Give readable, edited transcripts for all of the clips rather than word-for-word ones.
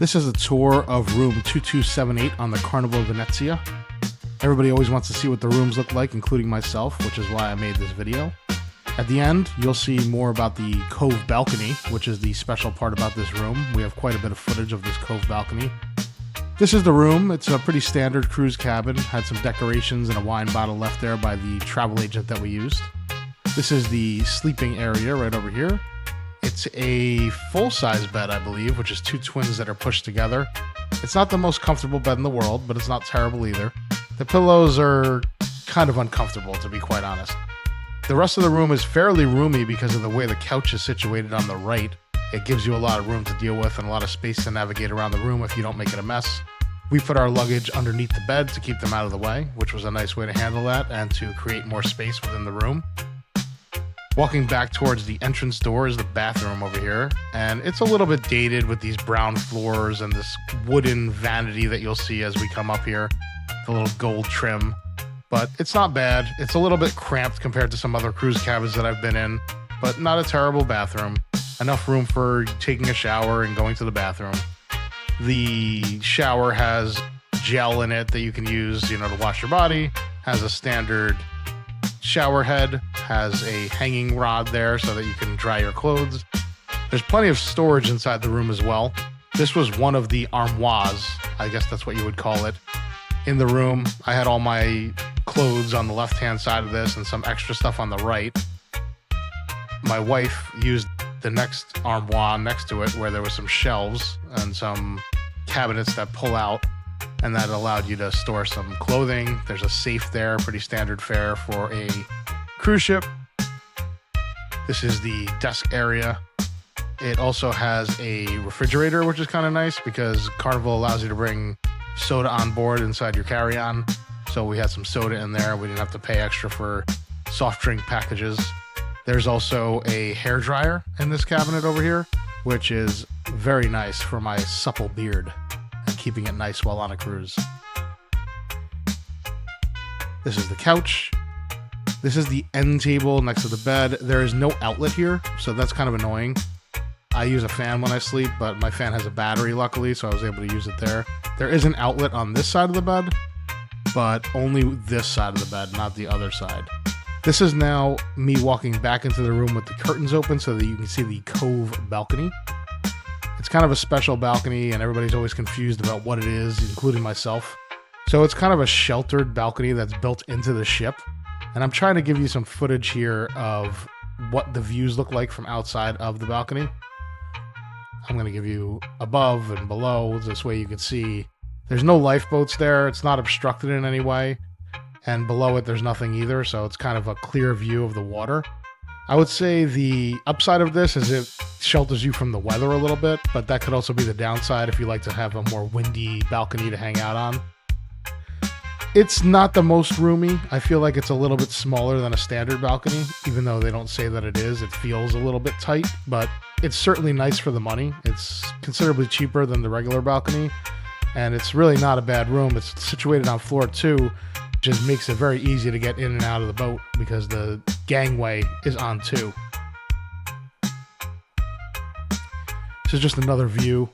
This is a tour of room 2278 on the Carnival Venezia. Everybody always wants to see what the rooms look like, including myself, which is why I made this video. At the end, you'll see more about the cove balcony, which is the special part about this room. We have quite a bit of footage of this cove balcony. This is the room. It's a pretty standard cruise cabin. Had some decorations and a wine bottle left there by the travel agent that we used. This is the sleeping area right over here. It's a full-size bed, I believe, which is two twins that are pushed together. It's not the most comfortable bed in the world, but it's not terrible either. The pillows are kind of uncomfortable, to be quite honest. The rest of the room is fairly roomy because of the way the couch is situated on the right. It gives you a lot of room to deal with and a lot of space to navigate around the room if you don't make it a mess. We put our luggage underneath the bed to keep them out of the way, which was a nice way to handle that and to create more space within the room. Walking back towards the entrance door is the bathroom over here, and it's a little bit dated with these brown floors and this wooden vanity that you'll see as we come up here, the little gold trim. But it's not bad. It's a little bit cramped compared to some other cruise cabins that I've been in, but not a terrible bathroom. Enough room for taking a shower and going to the bathroom. The shower has gel in it that you can use, to wash your body. Has a standard shower head, has a hanging rod there so that you can dry your clothes. There's plenty of storage inside the room as well. This was one of the armoires, I guess that's what you would call it, in the room. I had all my clothes on the left-hand side of this and some extra stuff on the right. My wife used the next armoire next to it where there was some shelves and some cabinets that pull out, and that allowed you to store some clothing. There's a safe there, pretty standard fare for a cruise ship. This is the desk area. It also has a refrigerator, which is kind of nice because Carnival allows you to bring soda on board inside your carry-on. So we had some soda in there. We didn't have to pay extra for soft drink packages. There's also a hairdryer in this cabinet over here, which is very nice for my supple beard and keeping it nice while on a cruise. This is the couch. This is the end table next to the bed. There is no outlet here, so that's kind of annoying. I use a fan when I sleep, but my fan has a battery, luckily, so I was able to use it there. There is an outlet on this side of the bed, but only this side of the bed, not the other side. This is now me walking back into the room with the curtains open so that you can see the cove balcony. It's kind of a special balcony, and everybody's always confused about what it is, including myself. So it's kind of a sheltered balcony that's built into the ship. And I'm trying to give you some footage here of what the views look like from outside of the balcony. I'm going to give you above and below, this way you can see. There's no lifeboats there. It's not obstructed in any way. And below it, there's nothing either, so it's kind of a clear view of the water. I would say the upside of this is it shelters you from the weather a little bit, but that could also be the downside if you like to have a more windy balcony to hang out on. It's not the most roomy. I feel like it's a little bit smaller than a standard balcony, even though they don't say that it is. It feels a little bit tight, but it's certainly nice for the money. It's considerably cheaper than the regular balcony, and it's really not a bad room. It's situated on floor 2, just makes it very easy to get in and out of the boat because the gangway is on 2. This is just another view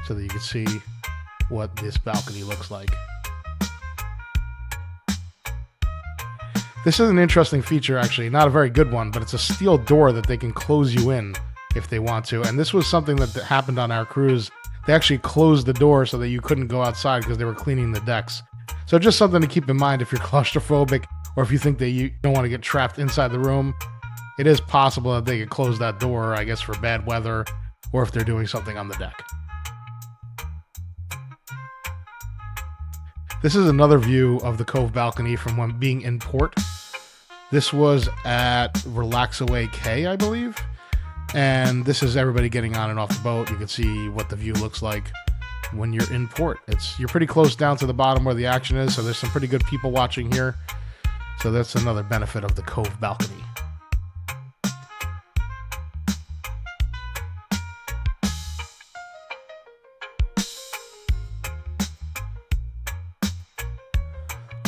so that you can see what this balcony looks like. This is an interesting feature, actually. Not a very good one, but it's a steel door that they can close you in if they want to. And this was something that happened on our cruise. They actually closed the door so that you couldn't go outside because they were cleaning the decks. So just something to keep in mind if you're claustrophobic or if you think that you don't want to get trapped inside the room. It is possible that they could close that door, I guess, for bad weather or if they're doing something on the deck. This is another view of the cove balcony from when being in port. This was at Relaxaway Cay, I believe. And this is everybody getting on and off the boat. You can see what the view looks like when you're in port. You're pretty close down to the bottom where the action is, so there's some pretty good people watching here. So that's another benefit of the cove balcony.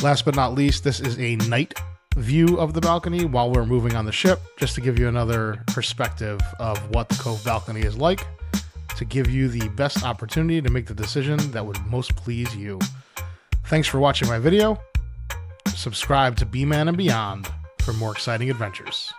Last but not least, this is a night view of the balcony while we're moving on the ship, just to give you another perspective of what the cove balcony is like, to to give you the best opportunity to make the decision that would most please you. Thanks for watching my video. Subscribe to B-Man and Beyond for more exciting adventures.